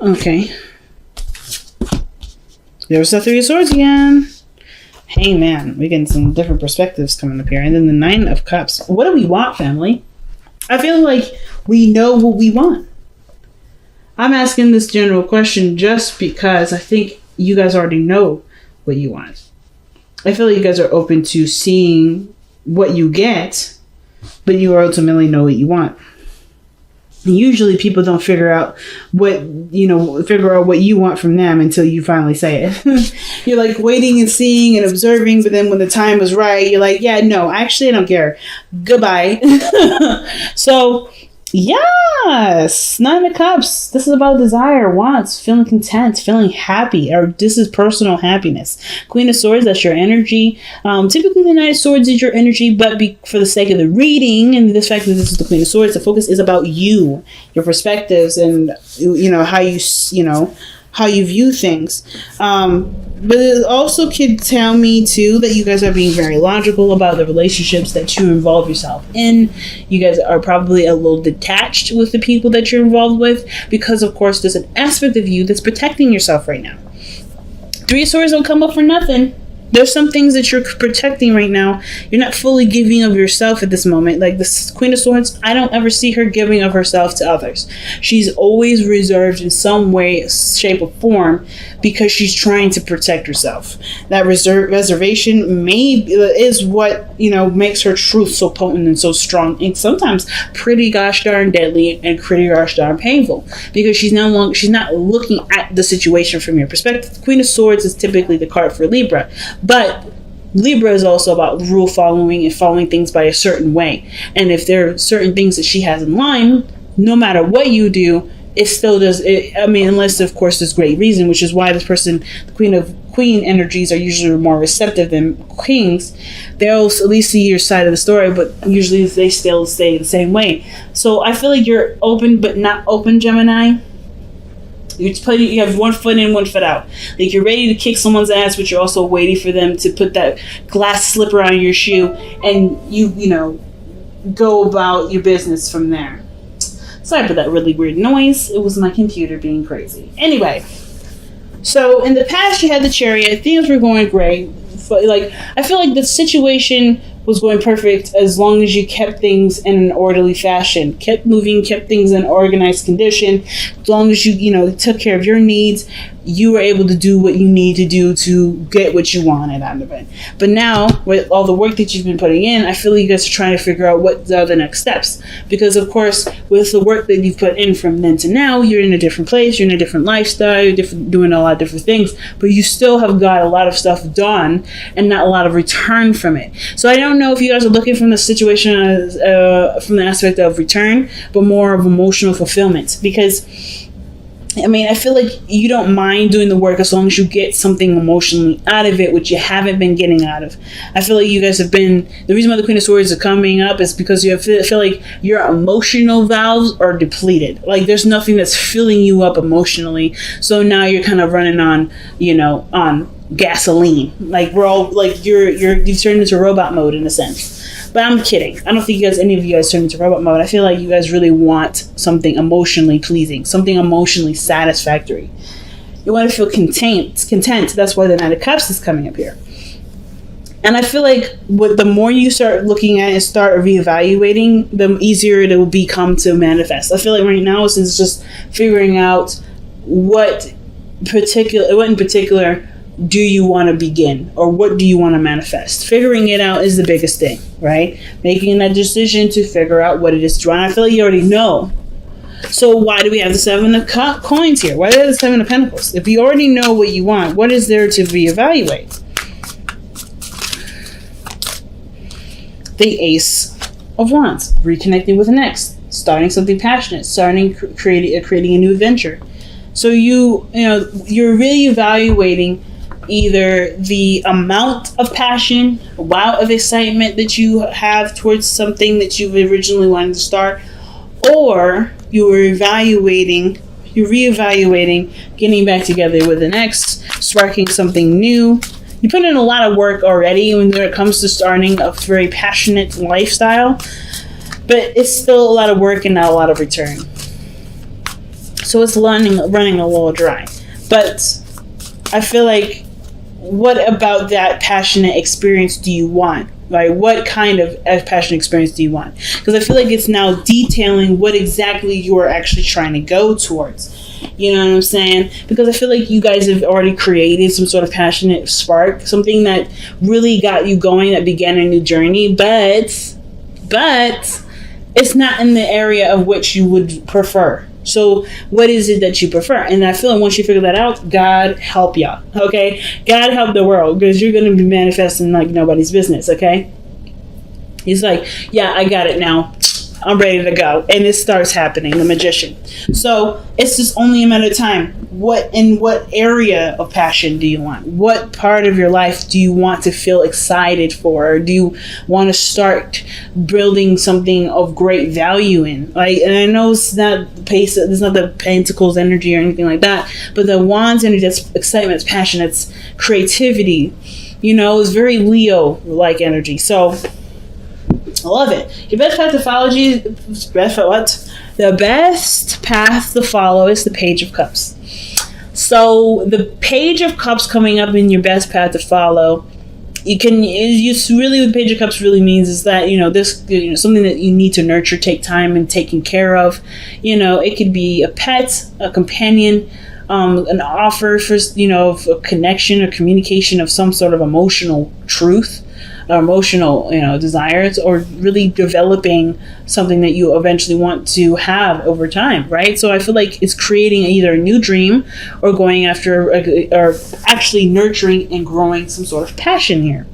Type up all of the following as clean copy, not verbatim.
Okay. There's the Three of Swords again. Hey, man. We're getting some different perspectives coming up here. And then the Nine of Cups. What do we want, family? I feel like we know what we want. I'm asking this general question just because I think you guys already know what you want. I feel like you guys are open to seeing what you get, but you ultimately know what you want. Usually people don't figure out what you want from them until you finally say it. You're like waiting and seeing and observing, but then when the time is right, you're like, yeah, no, actually I don't care. Goodbye. So yes, Nine of Cups. This is about desire, wants, feeling content, feeling happy, or this is personal happiness. Queen of Swords, that's your energy. Typically the Knight of Swords is your energy, but for the sake of the reading and the fact that this is the Queen of Swords, the focus is about you, your perspectives, and how you view things. But it also could tell me too that you guys are being very logical about the relationships that you involve yourself in. You guys are probably a little detached with the people that you're involved with because, of course, there's an aspect of you that's protecting yourself right now. Three of Swords don't come up for nothing. There's some things that you're protecting right now. You're not fully giving of yourself at this moment. Like this Queen of Swords, I don't ever see her giving of herself to others. She's always reserved in some way, shape, or form because she's trying to protect herself. That reservation is what makes her truth so potent and so strong, and sometimes pretty gosh darn deadly and pretty gosh darn painful because she's not looking at the situation from your perspective. The Queen of Swords is typically the card for Libra. But Libra is also about rule following and following things by a certain way. And if there are certain things that she has in line, no matter what you do, it still does. Unless, of course, there's great reason, which is why this person, the Queen energies are usually more receptive than Kings. They'll at least see your side of the story, but usually they still stay the same way. So I feel like you're open but not open, Gemini. You have one foot in, one foot out. Like you're ready to kick someone's ass, but you're also waiting for them to put that glass slipper on your shoe, and you go about your business from there. Sorry for that really weird noise. It was my computer being crazy. Anyway, so in the past you had the Chariot. Things were going great. Like I feel like the situation was going perfect as long as you kept things in an orderly fashion, kept moving, kept things in organized condition. As long as you took care of your needs, you were able to do what you need to do to get what you wanted out of it. But now, with all the work that you've been putting in, I feel like you guys are trying to figure out what are the next steps. Because, of course, with the work that you've put in from then to now, you're in a different place, you're in a different lifestyle, you're doing a lot of different things, but you still have got a lot of stuff done and not a lot of return from it. So I don't know if you guys are looking from the situation from the aspect of return, but more of emotional fulfillment. Because I feel like you don't mind doing the work as long as you get something emotionally out of it, which you haven't been getting out of. I feel like you guys have been, the reason why the Queen of Swords is coming up is because you feel like your emotional valves are depleted. Like there's nothing that's filling you up emotionally. So now you're kind of running on, on gasoline. Like we're all like, you've turned into robot mode in a sense. But I'm kidding. I don't think any of you guys turn into robot mode. I feel like you guys really want something emotionally pleasing, something emotionally satisfactory. You want to feel content. That's why the Knight of Cups is coming up here. And I feel like the more you start looking at and start reevaluating, the easier it will become to manifest. I feel like right now it's just figuring out what in particular do you want to begin, or what do you want to manifest? Figuring it out is the biggest thing, right? Making that decision to figure out what it is to want. I feel like you already know. So why do we have the Seven of Coins here? Why do we have the Seven of Pentacles? If you already know what you want, what is there to reevaluate? The Ace of Wands, reconnecting with an ex, starting something passionate, creating a new adventure. So you're really evaluating either the amount of passion, wow of excitement that you have towards something that you originally wanted to start, or you're reevaluating, getting back together with an ex, sparking something new. You put in a lot of work already when it comes to starting a very passionate lifestyle, but it's still a lot of work and not a lot of return. So it's running a little dry. But I feel like, what about that passionate experience do you want? Like, what kind of passionate experience do you want? Because I feel like it's now detailing what exactly you are actually trying to go towards. You know what I'm saying? Because I feel like you guys have already created some sort of passionate spark, something that really got you going, that began a new journey, but it's not in the area of which you would prefer. So what is it that you prefer? And I feel like once you figure that out, God help y'all, okay? God help the world, because you're going to be manifesting like nobody's business, okay? He's like, yeah, I got it now. I'm ready to go. And it starts happening, the magician. So it's just only a matter of time. What area of passion do you want? What part of your life do you want to feel excited for? Or do you want to start building something of great value in? Like, and I know it's not the pace, it's not the Pentacles energy or anything like that, but the Wands energy, that's excitement, it's passion, it's creativity. You know, it's very Leo-like energy. So I love it. Your best path to follow, the best path to follow is the Page of Cups. So the Page of Cups coming up in your best path to follow, really what the Page of Cups really means is that, this, something that you need to nurture, take time and taking care of. It could be a pet, a companion, an offer for, a connection or communication of some sort of emotional truth, or emotional, desires, or really developing something that you eventually want to have over time, right? So I feel like it's creating either a new dream or going after, or actually nurturing and growing some sort of passion here.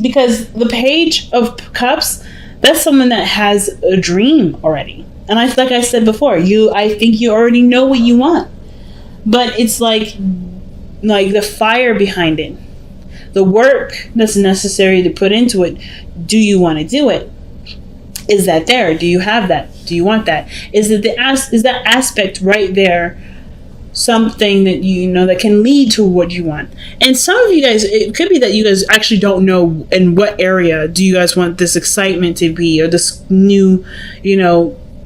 Because the Page of Cups, that's someone that has a dream already. And like I said before, I think you already know what you want. But it's like the fire behind it. The work that's necessary to put into it. Do you want to do it? Is that there? Do you have that? Do you want that? Is that aspect right there something that that can lead to what you want? And some of you guys, it could be that you guys actually don't know in what area do you guys want this excitement to be, or this new,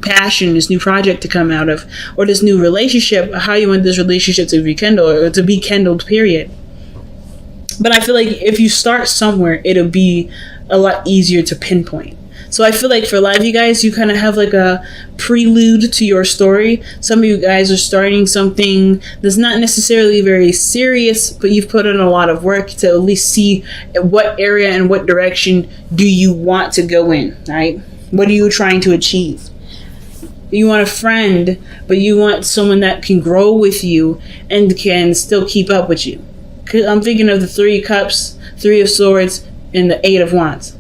passion, this new project to come out of, or this new relationship, how you want this relationship to rekindle, or to be kindled, period. But I feel like if you start somewhere, it'll be a lot easier to pinpoint. So I feel like for a lot of you guys, you kind of have like a prelude to your story. Some of you guys are starting something that's not necessarily very serious, but you've put in a lot of work to at least see what area and what direction do you want to go in, right? What are you trying to achieve? You want a friend, but you want someone that can grow with you and can still keep up with you. I'm thinking of the 3 Cups, 3 of Swords, and the 8 of Wands.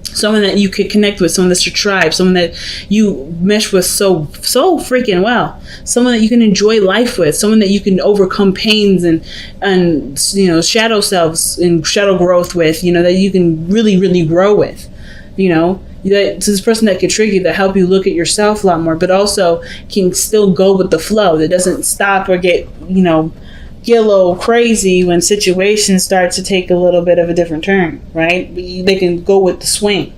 Someone that you could connect with, someone that's your tribe, someone that you mesh with so freaking well, someone that you can enjoy life with, someone that you can overcome pains and shadow selves and shadow growth with, that you can really, really grow with, It's this person that can trigger you, that help you look at yourself a lot more, but also can still go with the flow, that doesn't stop or get a little crazy when situations start to take a little bit of a different turn, right? They can go with the swing.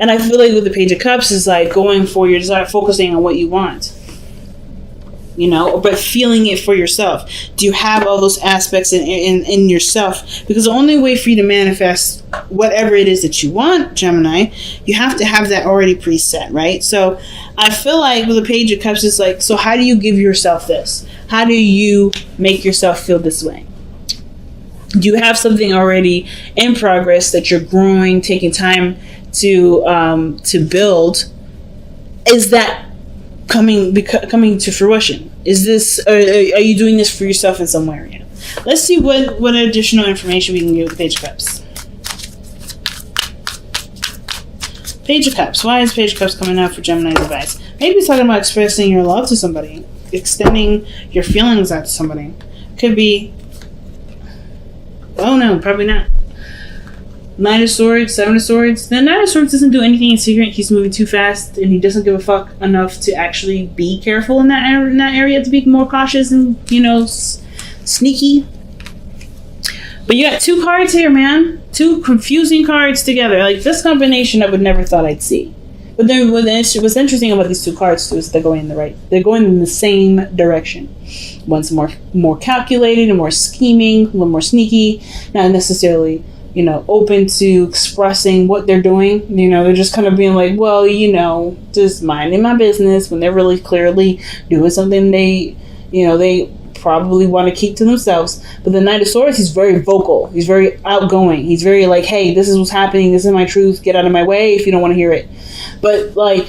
And I feel like with the Page of Cups is like going for your desire, focusing on what you want, but feeling it for yourself. Do you have all those aspects in yourself? Because the only way for you to manifest whatever it is that you want, Gemini, you have to have that already preset, right? So I feel like with the Page of Cups, it's like, so how do you give yourself this? How do you make yourself feel this way? Do you have something already in progress that you're growing, taking time to build? Is that coming to fruition? Is this, are you doing this for yourself in some area? Let's see what additional information we can get with the Page of Cups. Page of Cups. Why is Page of Cups coming out for Gemini's advice? Maybe it's talking about expressing your love to somebody, extending your feelings out to somebody. Could be, oh no, probably not. Knight of Swords, 7 of Swords. The Knight of Swords doesn't do anything in secret. He's moving too fast, and he doesn't give a fuck enough to actually be careful in that area, to be more cautious and, sneaky. But you got 2 cards here, man. 2 confusing cards together. Like, this combination I would never thought I'd see. But then what's interesting about these two cards too is they're going in the same direction. One's more calculated and more scheming, a little more sneaky, not necessarily, open to expressing what they're doing. They're just kind of being like, well, just minding my business, when they're really clearly doing something they probably want to keep to themselves. But the Knight of Swords, he's very vocal. He's very outgoing. He's very like, hey, this is what's happening. This is my truth. Get out of my way if you don't want to hear it. But like,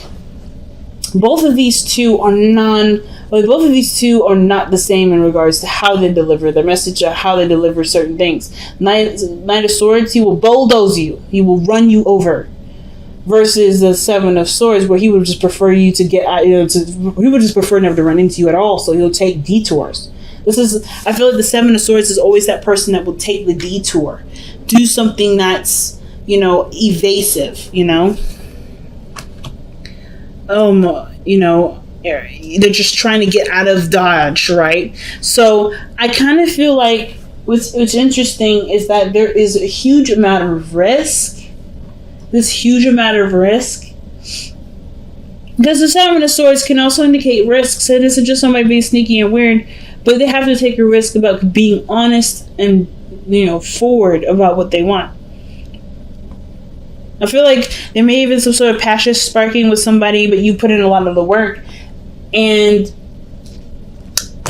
both of these two are not the same in regards to how they deliver their message or how they deliver certain things. Knight of Swords, he will bulldoze you. He will run you over. Versus the Seven of Swords, where he would just prefer you to get out, he would just prefer never to run into you at all. So he'll take detours. I feel like the Seven of Swords is always that person that will take the detour, do something that's, evasive, they're just trying to get out of Dodge, right? So I kind of feel like what's interesting is that there is a huge amount of risk. This huge amount of risk. Because the Seven of Swords can also indicate risks. It isn't just somebody being sneaky and weird, but they have to take a risk about being honest and, forward about what they want. I feel like there may have been some sort of passion sparking with somebody, but you put in a lot of the work. And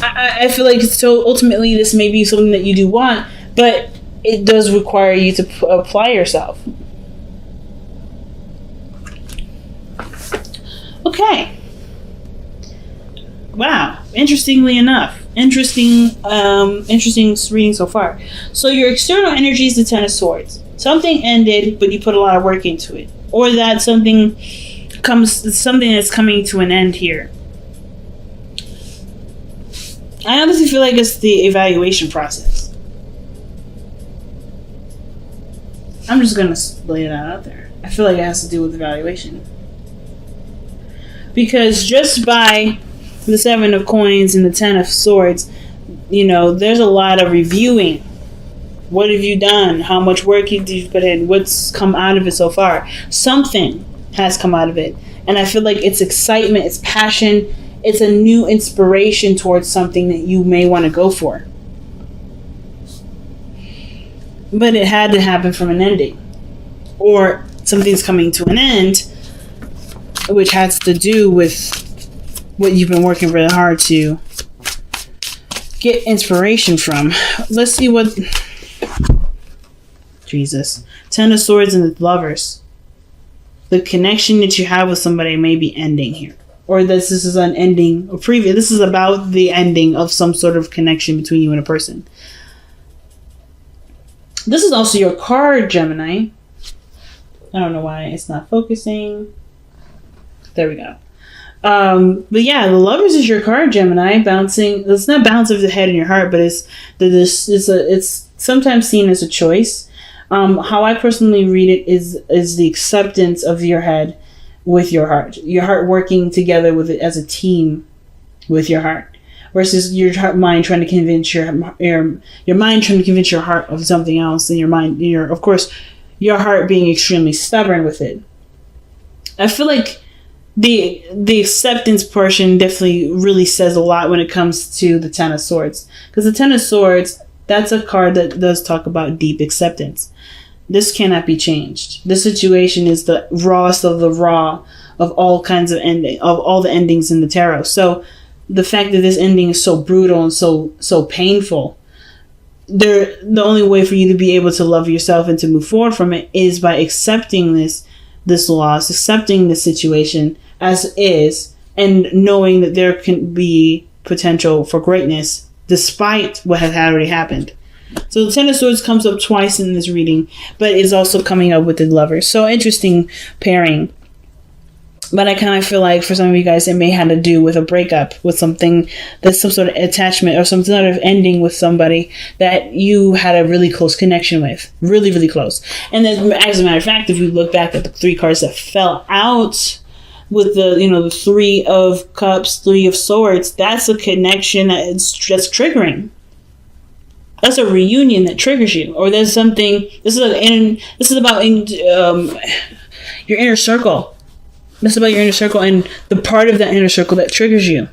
I feel like so ultimately this may be something that you do want, but it does require you to apply yourself. Okay. Wow. Interestingly enough. Interesting reading so far. So your external energy is the Ten of Swords. Something ended, but you put a lot of work into it. Or that something that's coming to an end here. I honestly feel like it's the evaluation process. I'm just going to lay that out there. I feel like it has to do with evaluation. Because just by the Seven of Coins and the Ten of Swords, there's a lot of reviewing. What have you done? How much work did you put in? What's come out of it so far? Something has come out of it. And I feel like it's excitement, it's passion, it's a new inspiration towards something that you may want to go for. But it had to happen from an ending. Or something's coming to an end, which has to do with what you've been working really hard to get inspiration from. Let's see what... Jesus. Ten of Swords and the Lovers. The connection that you have with somebody may be ending here. Or this is an ending, or previous. This is about the ending of some sort of connection between you and a person. This is also your card, Gemini. I don't know why it's not focusing. There we go. But yeah, the Lovers is your card, Gemini. Bouncing. It's not bouncing of the head in your heart, but it's sometimes seen as a choice. How I personally read it is the acceptance of your head with your heart working together with it as a team with your heart, versus your mind trying to convince your mind trying to convince your heart of something else, and of course your heart being extremely stubborn with it. I feel like the acceptance portion definitely really says a lot when it comes to the Ten of Swords, because the Ten of Swords, that's a card that does talk about deep acceptance. This cannot be changed. This situation is the rawest of the raw of all kinds of all the endings in the tarot. So the fact that this ending is so brutal and so painful, the only way for you to be able to love yourself and to move forward from it is by accepting this loss, accepting the situation as is, and knowing that there can be potential for greatness despite what has already happened. So the Ten of Swords comes up twice in this reading, but is also coming up with the Lovers. So interesting pairing. But I kind of feel like for some of you guys, it may have to do with a breakup, with something that's some sort of attachment or some sort of ending with somebody that you had a really close connection with. Really, really close. And then, as a matter of fact, if you look back at the three cards that fell out with the Three of Cups, Three of Swords, that's a connection that's triggering. That's a reunion that triggers you, or there's something. This is about your inner circle. That's about your inner circle and the part of that inner circle that triggers you.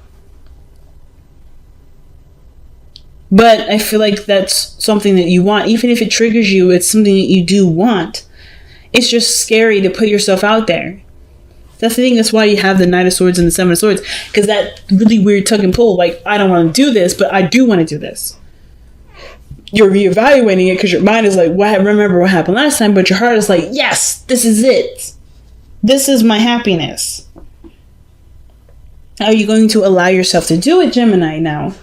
But I feel like that's something that you want. Even if it triggers you, it's something that you do want. It's just scary to put yourself out there. That's the thing. That's why you have the Knight of Swords and the Seven of Swords. Because that really weird tug and pull. Like, I don't want to do this, but I do want to do this. You're reevaluating it because your mind is like, remember what happened last time? But your heart is like, yes, this is it. This is my happiness. Are you going to allow yourself to do it, Gemini, now?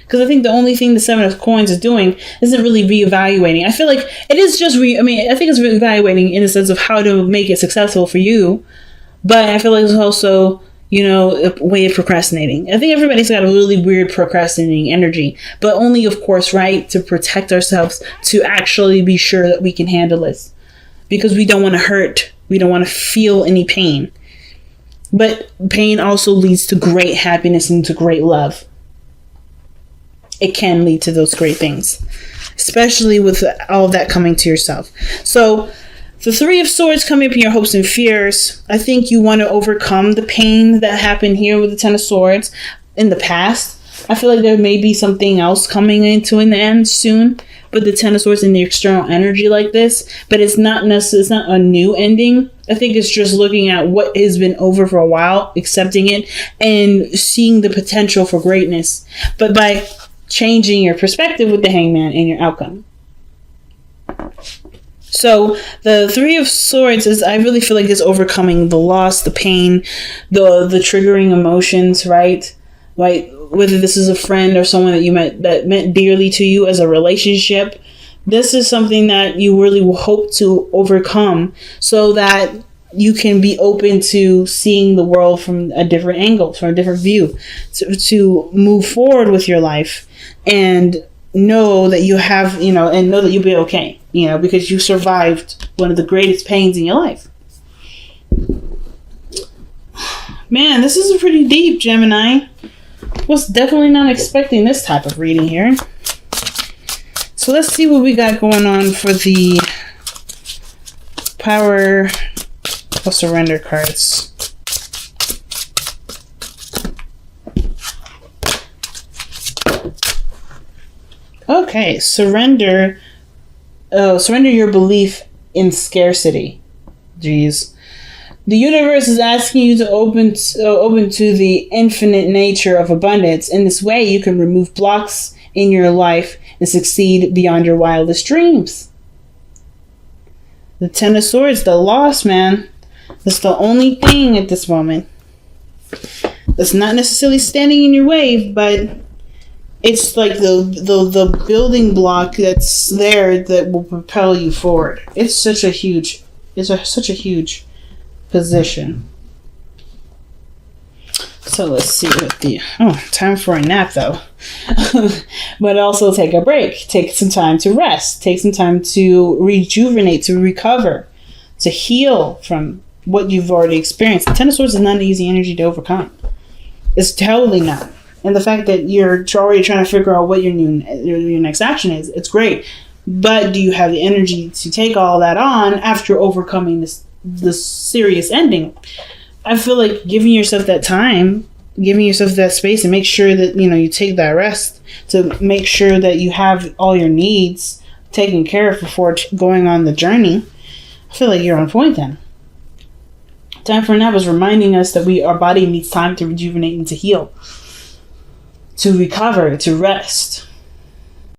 Because I think the only thing the Seven of Coins is doing isn't really reevaluating. I feel like it is just I think it's reevaluating in the sense of how to make it successful for you. But I feel like it's also, a way of procrastinating. I think everybody's got a really weird procrastinating energy. But only, of course, right, to protect ourselves, to actually be sure that we can handle this. Because we don't want to hurt. We don't want to feel any pain. But pain also leads to great happiness and to great love. It can lead to those great things, especially with all of that coming to yourself. So the Three of Swords coming up in your hopes and fears. I think you want to overcome the pain that happened here with the Ten of Swords in the past. I feel like there may be something else coming into an end soon, but the Ten of Swords and the external energy like this, but it's not necessarily, it's not a new ending. I think it's just looking at what has been over for a while, accepting it, and seeing the potential for greatness. But by changing your perspective with the Hangman and your outcome. So the Three of Swords I really feel like is overcoming the loss, the pain, the triggering emotions, right? Like whether this is a friend or someone that you met that meant dearly to you as a relationship. This is something that you really will hope to overcome so that you can be open to seeing the world from a different angle, from a different view, to move forward with your life and know that you have, and know that you'll be okay, because you survived one of the greatest pains in your life. Man, this is pretty deep, Gemini. Was definitely not expecting this type of reading here. So let's see what we got going on for the Power of Surrender cards. Okay, surrender your belief in scarcity. Jeez. The universe is asking you to open to the infinite nature of abundance. In this way, you can remove blocks in your life and succeed beyond your wildest dreams. The Ten of Swords, the loss, man. That's the only thing at this moment that's not necessarily standing in your way, but it's like the building block that's there that will propel you forward. It's such a huge position. So let's see what time for a nap though. But also take a break. Take some time to rest. Take some time to rejuvenate, to recover, to heal from what you've already experienced. The Ten of Swords is not an easy energy to overcome. It's totally not. And the fact that you're already trying to figure out what your next action is, it's great. But do you have the energy to take all that on after overcoming this serious ending? I feel like giving yourself that time, giving yourself that space, and make sure that you take that rest to make sure that you have all your needs taken care of before going on the journey. I feel like you're on point then. Time for a nap is reminding us that our body needs time to rejuvenate and to heal, to recover, to rest.